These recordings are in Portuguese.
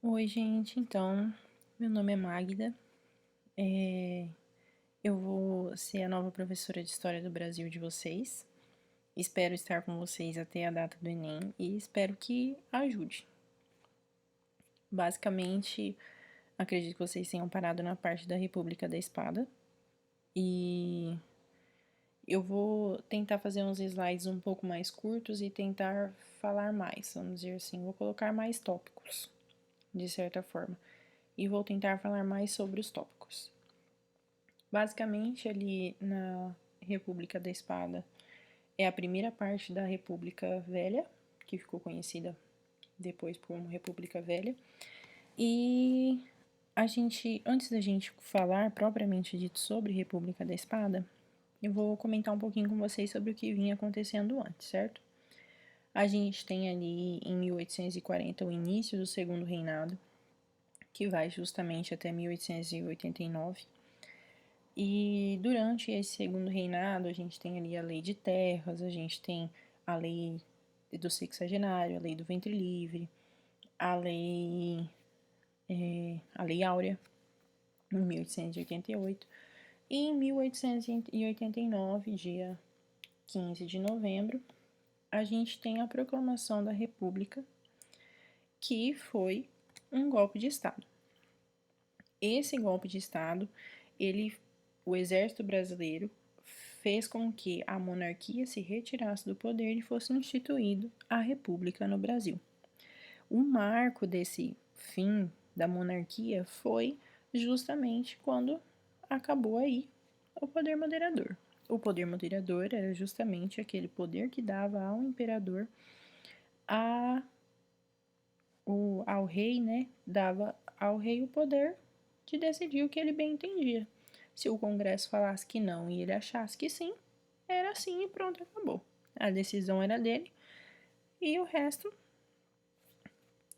Oi, gente. Então, meu nome é Magda. Eu vou ser a nova professora de História do Brasil de vocês. Espero estar com vocês até a data do Enem e espero que ajude. Basicamente, acredito que vocês tenham parado na parte da República da Espada e eu vou tentar fazer uns slides um pouco mais curtos e tentar falar mais, vamos dizer assim. Vou colocar mais tópicos, de certa forma, e vou tentar falar mais sobre os tópicos. Basicamente, ali na República da Espada é a primeira parte da República Velha, que ficou conhecida depois como República Velha. E antes da gente falar propriamente dito sobre República da Espada, eu vou comentar um pouquinho com vocês sobre o que vinha acontecendo antes, certo? A gente tem ali em 1840 o início do Segundo Reinado, que vai justamente até 1889. E durante esse segundo reinado, a gente tem ali a lei de terras, a gente tem a lei do sexagenário, a lei do ventre livre, a lei, a lei áurea, em 1888. E em 1889, dia 15 de novembro, a gente tem a proclamação da República, que foi um golpe de Estado. Esse golpe de Estado, o exército brasileiro fez com que a monarquia se retirasse do poder e fosse instituído a república no Brasil. O marco desse fim da monarquia foi justamente quando acabou aí o poder moderador. O poder moderador era justamente aquele poder que dava ao imperador ao rei, né? Dava ao rei o poder de decidir o que ele bem entendia. Se o Congresso falasse que não e ele achasse que sim, era assim e pronto, acabou. A decisão era dele e o resto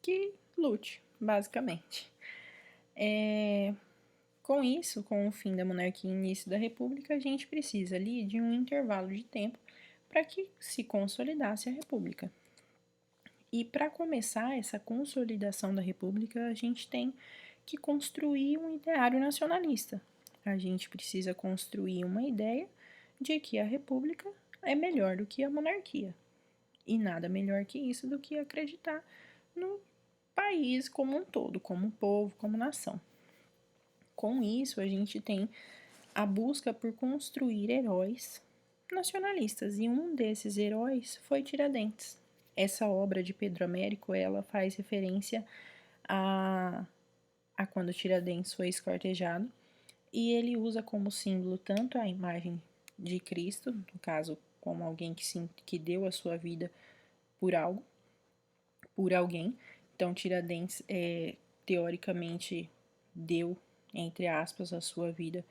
que lute, basicamente. Com isso, com o fim da monarquia e início da república, a gente precisa ali de um intervalo de tempo para que se consolidasse a república. E para começar essa consolidação da república, a gente tem que construir um ideário nacionalista. A gente precisa construir uma ideia de que a república é melhor do que a monarquia. E nada melhor que isso do que acreditar no país como um todo, como povo, como nação. Com isso, a gente tem a busca por construir heróis nacionalistas, e um desses heróis foi Tiradentes. Essa obra de Pedro Américo, ela faz referência a, a quando Tiradentes foi esquartejado, e ele usa como símbolo tanto a imagem de Cristo, no caso, como alguém que deu a sua vida por algo, por alguém. Então, Tiradentes, teoricamente, deu, entre aspas, a sua vida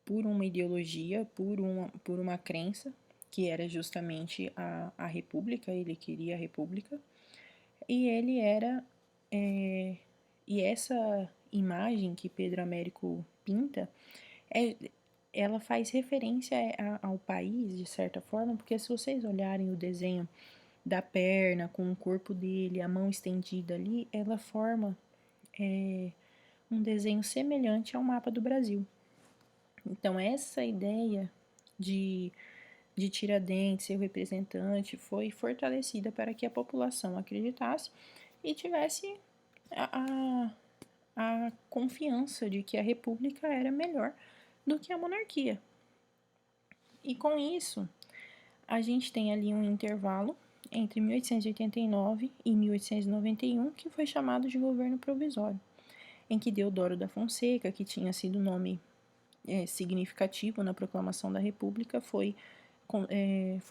por uma ideologia, por uma crença, que era justamente a república, ele queria a república, e ele era, e essa imagem que Pedro Américo pinta, é, ela faz referência ao país, de certa forma, porque se vocês olharem o desenho da perna com o corpo dele, a mão estendida ali, ela forma um desenho semelhante ao mapa do Brasil. Então, essa ideia de, de Tiradentes, seu representante, foi fortalecida para que a população acreditasse e tivesse a, a confiança de que a república era melhor do que a monarquia. E com isso, a gente tem ali um intervalo entre 1889 e 1891, que foi chamado de governo provisório, em que Deodoro da Fonseca, que tinha sido o nome significativo na proclamação da República, foi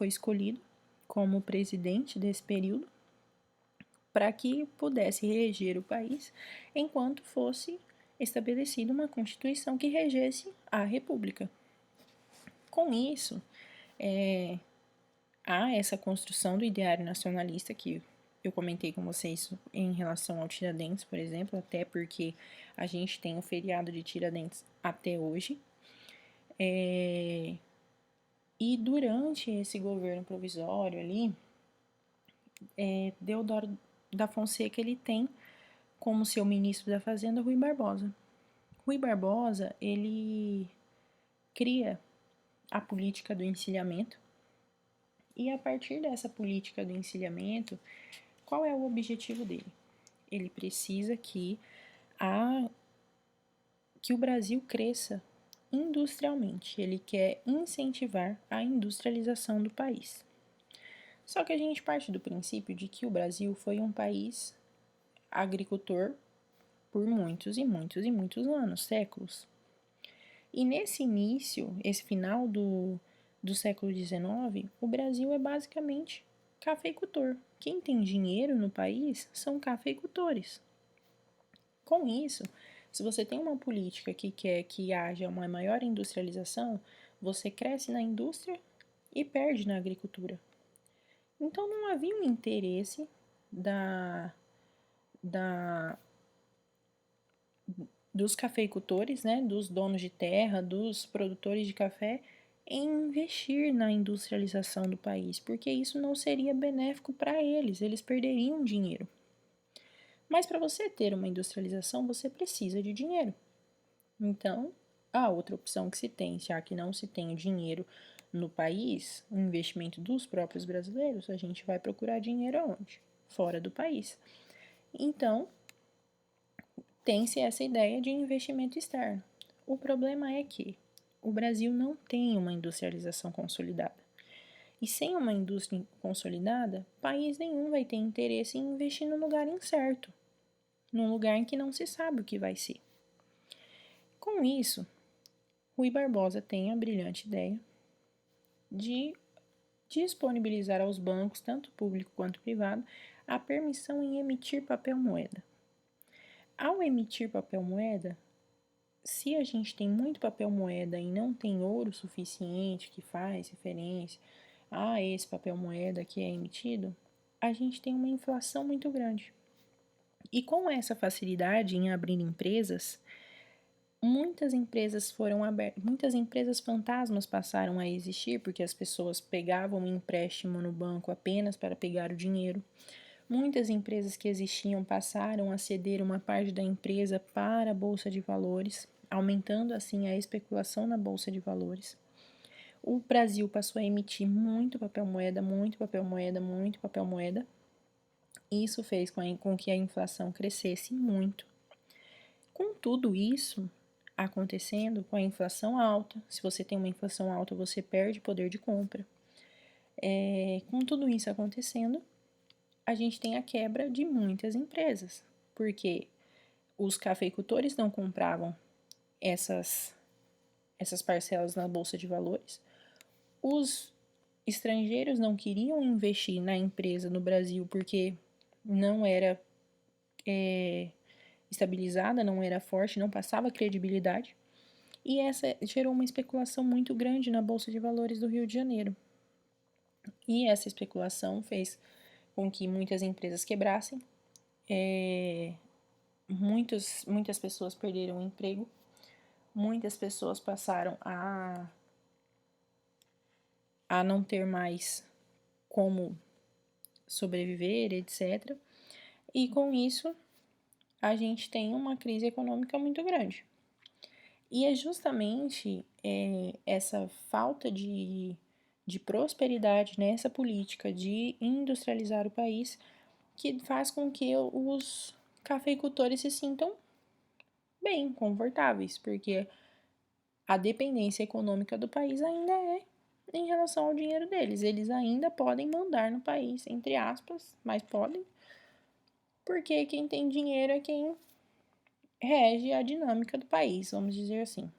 escolhido como presidente desse período para que pudesse reger o país enquanto fosse estabelecida uma Constituição que regesse a República. Com isso, há essa construção do ideário nacionalista que eu comentei com vocês em relação ao Tiradentes, por exemplo, até porque a gente tem o feriado de Tiradentes até hoje. E durante esse governo provisório ali, Deodoro da Fonseca ele tem como seu ministro da Fazenda, Rui Barbosa. Rui Barbosa, ele cria a política do encilhamento, e a partir dessa política do encilhamento, qual é o objetivo dele? Ele precisa que o Brasil cresça industrialmente. Ele quer incentivar a industrialização do país. Só que a gente parte do princípio de que o Brasil foi um país agricultor por muitos e muitos e muitos anos, séculos. E nesse início, esse final do século XIX, o Brasil é basicamente cafeicultor. Quem tem dinheiro no país são cafeicultores. Com isso, se você tem uma política que quer que haja uma maior industrialização, você cresce na indústria e perde na agricultura. Então não havia um interesse dos cafeicultores, né, dos donos de terra, dos produtores de café, em investir na industrialização do país, porque isso não seria benéfico para eles perderiam dinheiro. Mas para você ter uma industrialização, você precisa de dinheiro. Então, a outra opção que se tem, já que não se tem dinheiro no país, o investimento dos próprios brasileiros, a gente vai procurar dinheiro aonde? Fora do país. Então, tem-se essa ideia de investimento externo. O problema é que o Brasil não tem uma industrialização consolidada. E sem uma indústria consolidada, país nenhum vai ter interesse em investir no lugar incerto, num lugar em que não se sabe o que vai ser. Com isso, Rui Barbosa tem a brilhante ideia de disponibilizar aos bancos, tanto público quanto privado, a permissão em emitir papel moeda. Ao emitir papel moeda, se a gente tem muito papel moeda e não tem ouro suficiente que faz referência a esse papel moeda que é emitido, a gente tem uma inflação muito grande. E com essa facilidade em abrir empresas, muitas empresas foram abertas, muitas empresas fantasmas passaram a existir porque as pessoas pegavam um empréstimo no banco apenas para pegar o dinheiro. Muitas empresas que existiam passaram a ceder uma parte da empresa para a bolsa de valores, aumentando assim a especulação na bolsa de valores. O Brasil passou a emitir muito papel moeda, muito papel moeda, muito papel moeda. Isso fez com que a inflação crescesse muito. Com tudo isso acontecendo, com a inflação alta, se você tem uma inflação alta, você perde poder de compra. Com tudo isso acontecendo, a gente tem a quebra de muitas empresas, porque os cafeicultores não compravam essas parcelas na bolsa de valores, os estrangeiros não queriam investir na empresa no Brasil porque não era estabilizada, não era forte, não passava credibilidade, e essa gerou uma especulação muito grande na bolsa de valores do Rio de Janeiro. E essa especulação fez com que muitas empresas quebrassem, muitas pessoas perderam o emprego, muitas pessoas passaram a não ter mais como sobreviver, etc. E com isso, a gente tem uma crise econômica muito grande. E é justamente essa falta de prosperidade nessa política de industrializar o país que faz com que os cafeicultores se sintam bem, confortáveis, porque a dependência econômica do país ainda é em relação ao dinheiro deles. Eles ainda podem mandar no país, entre aspas, mas podem, porque quem tem dinheiro é quem rege a dinâmica do país, vamos dizer assim,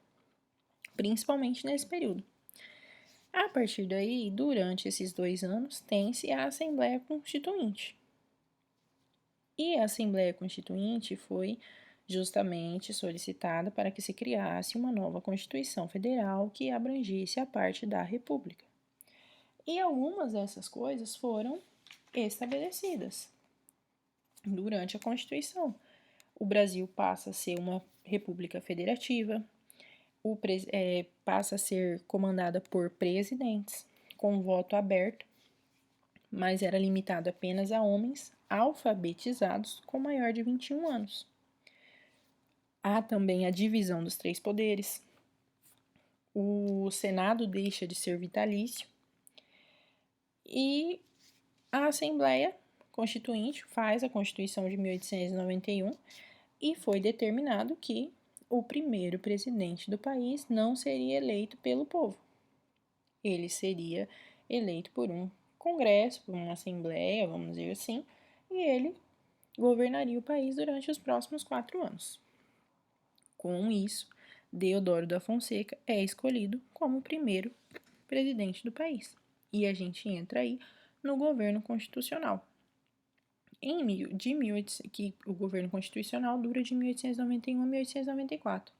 principalmente nesse período. A partir daí, durante esses 2 anos, tem-se a Assembleia Constituinte. E a Assembleia Constituinte foi justamente solicitada para que se criasse uma nova Constituição Federal que abrangesse a parte da República. E algumas dessas coisas foram estabelecidas durante a Constituição. O Brasil passa a ser uma república federativa, passa a ser comandada por presidentes, com voto aberto, mas era limitado apenas a homens alfabetizados com maior de 21 anos. Há também a divisão dos três poderes. O Senado deixa de ser vitalício e a Assembleia Constituinte faz a Constituição de 1891 e foi determinado que o primeiro presidente do país não seria eleito pelo povo. Ele seria eleito por um congresso, por uma assembleia, vamos dizer assim, e ele governaria o país durante os próximos 4 anos. Com isso, Deodoro da Fonseca é escolhido como o primeiro presidente do país. E a gente entra aí no governo constitucional. Que o governo constitucional dura de 1891 a 1894.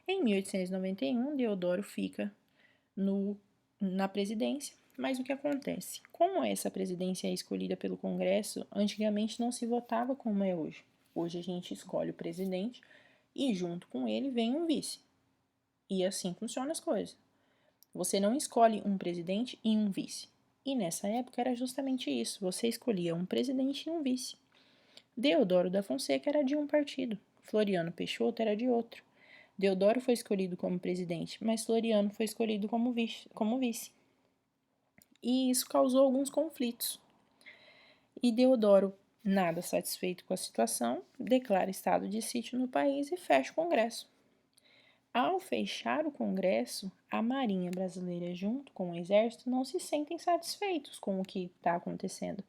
Em 1891, Deodoro fica na presidência, mas o que acontece? Como essa presidência é escolhida pelo Congresso, antigamente não se votava como é hoje. Hoje a gente escolhe o presidente e junto com ele vem um vice. E assim funcionam as coisas. Você não escolhe um presidente e um vice. E nessa época era justamente isso, você escolhia um presidente e um vice. Deodoro da Fonseca era de um partido, Floriano Peixoto era de outro. Deodoro foi escolhido como presidente, mas Floriano foi escolhido como vice. E isso causou alguns conflitos. E Deodoro, nada satisfeito com a situação, declara estado de sítio no país e fecha o Congresso. Ao fechar o Congresso, a Marinha Brasileira, junto com o Exército, não se sentem satisfeitos com o que está acontecendo.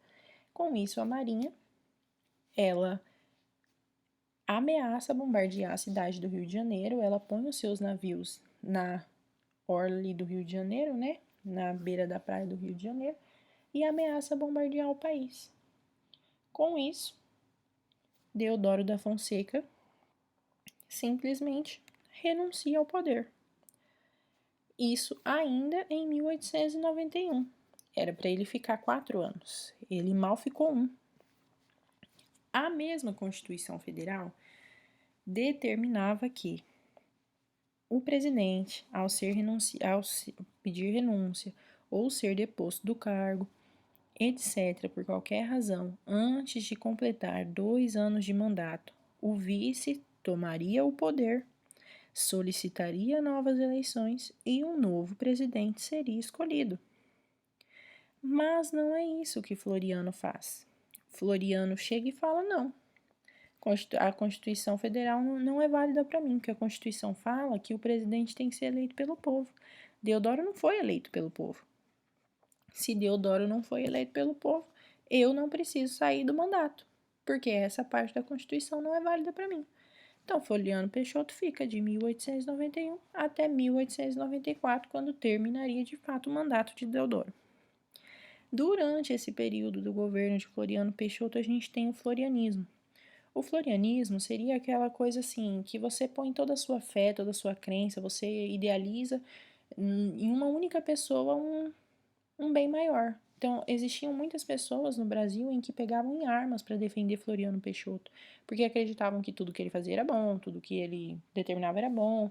Com isso, a Marinha, ela ameaça bombardear a cidade do Rio de Janeiro, ela põe os seus navios na orla do Rio de Janeiro, né? Na beira da praia do Rio de Janeiro, e ameaça bombardear o país. Com isso, Deodoro da Fonseca simplesmente renuncia ao poder. Isso ainda em 1891. Era para ele ficar 4 anos. Ele mal ficou 1. A mesma Constituição Federal determinava que o presidente, ao pedir renúncia ou ser deposto do cargo, etc., por qualquer razão, antes de completar 2 anos de mandato, o vice tomaria o poder, solicitaria novas eleições e um novo presidente seria escolhido. Mas não é isso que Floriano faz. Floriano chega e fala: não, a Constituição Federal não é válida para mim, porque a Constituição fala que o presidente tem que ser eleito pelo povo. Deodoro não foi eleito pelo povo. Se Deodoro não foi eleito pelo povo, eu não preciso sair do mandato, porque essa parte da Constituição não é válida para mim. Então, Floriano Peixoto fica de 1891 até 1894, quando terminaria de fato o mandato de Deodoro. Durante esse período do governo de Floriano Peixoto, a gente tem o florianismo. O florianismo seria aquela coisa assim, que você põe toda a sua fé, toda a sua crença, você idealiza em uma única pessoa um bem maior. Então, existiam muitas pessoas no Brasil em que pegavam em armas para defender Floriano Peixoto, porque acreditavam que tudo que ele fazia era bom, tudo que ele determinava era bom,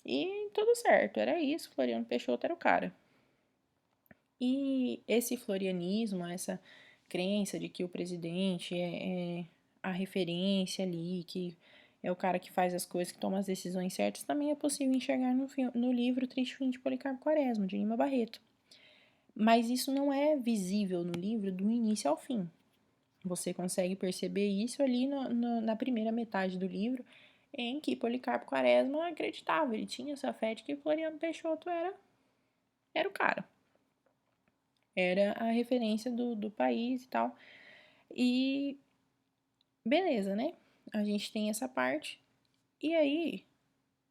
e tudo certo, era isso, Floriano Peixoto era o cara. E esse florianismo, essa crença de que o presidente é a referência ali, que é o cara que faz as coisas, que toma as decisões certas, também é possível enxergar no livro Triste Fim de Policarpo Quaresma, de Lima Barreto. Mas isso não é visível no livro do início ao fim. Você consegue perceber isso ali na primeira metade do livro, em que Policarpo Quaresma acreditava, ele tinha essa fé de que Floriano Peixoto era o cara. Era a referência do país e tal. E beleza, né? A gente tem essa parte. E aí,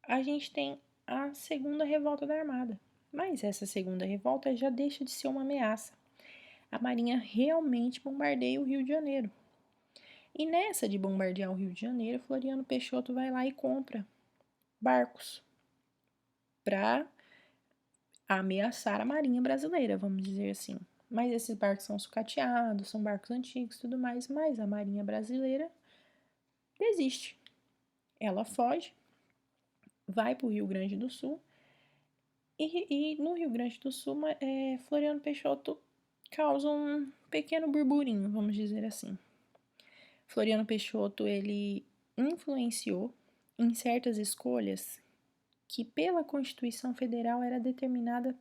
a gente tem a segunda revolta da Armada. Mas essa segunda revolta já deixa de ser uma ameaça. A Marinha realmente bombardeia o Rio de Janeiro. E nessa de bombardear o Rio de Janeiro, Floriano Peixoto vai lá e compra barcos para ameaçar a Marinha Brasileira, vamos dizer assim. Mas esses barcos são sucateados, são barcos antigos e tudo mais, mas a Marinha Brasileira desiste. Ela foge, vai para o Rio Grande do Sul e no Rio Grande do Sul, Floriano Peixoto causa um pequeno burburinho, vamos dizer assim. Floriano Peixoto, ele influenciou em certas escolhas que pela Constituição Federal era determinada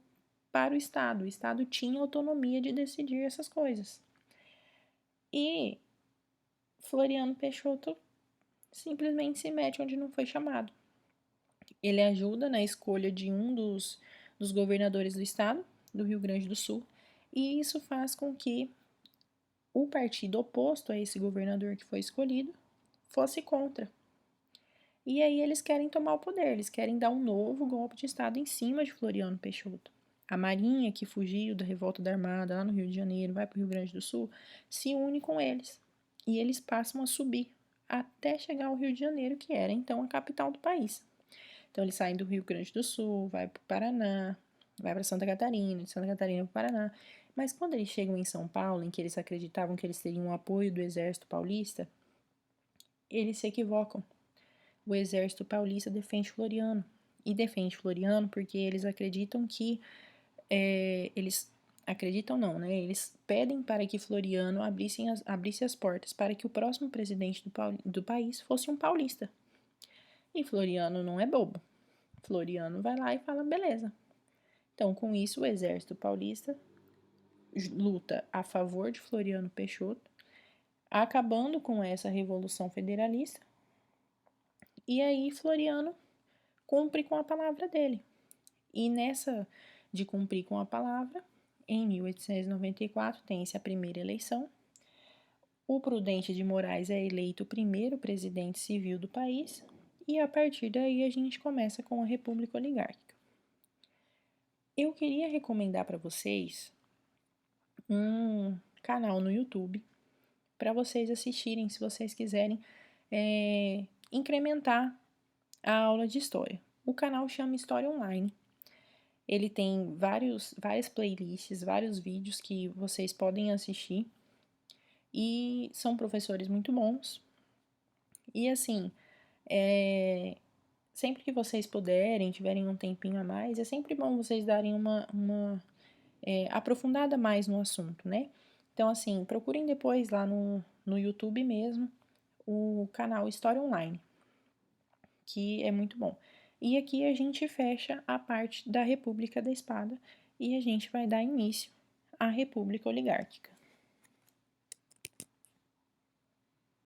para o Estado. O Estado tinha autonomia de decidir essas coisas. E Floriano Peixoto simplesmente se mete onde não foi chamado. Ele ajuda na escolha de um dos governadores do estado, do Rio Grande do Sul, e isso faz com que o partido oposto a esse governador que foi escolhido fosse contra. E aí eles querem tomar o poder, eles querem dar um novo golpe de estado em cima de Floriano Peixoto. A Marinha, que fugiu da revolta da Armada lá no Rio de Janeiro, vai para o Rio Grande do Sul, se une com eles. E eles passam a subir até chegar ao Rio de Janeiro, que era então a capital do país. Então eles saem do Rio Grande do Sul, vai para o Paraná, vai para Santa Catarina, de Santa Catarina para o Paraná. Mas quando eles chegam em São Paulo, em que eles acreditavam que eles teriam o apoio do exército paulista, eles se equivocam. O exército paulista defende Floriano. E defende Floriano porque eles acreditam que. Eles acreditam não, né? Eles pedem para que Floriano abrisse as portas para que o próximo presidente do país fosse um paulista. E Floriano não é bobo. Floriano vai lá e fala, beleza. Então, com isso, o exército paulista luta a favor de Floriano Peixoto, acabando com essa revolução federalista. E aí, Floriano cumpre com a palavra dele. E nessa de cumprir com a palavra, em 1894 tem-se a primeira eleição. O Prudente de Moraes é eleito o primeiro presidente civil do país. E a partir daí a gente começa com a República Oligárquica. Eu queria recomendar para vocês um canal no YouTube para vocês assistirem, se vocês quiserem incrementar a aula de história. O canal chama História Online. Ele tem várias playlists, vários vídeos que vocês podem assistir e são professores muito bons. E assim, sempre que vocês puderem, tiverem um tempinho a mais, é sempre bom vocês darem uma aprofundada mais no assunto, né? Então, assim, procurem depois lá no YouTube mesmo o canal História Online, que é muito bom. E aqui a gente fecha a parte da República da Espada e a gente vai dar início à República Oligárquica.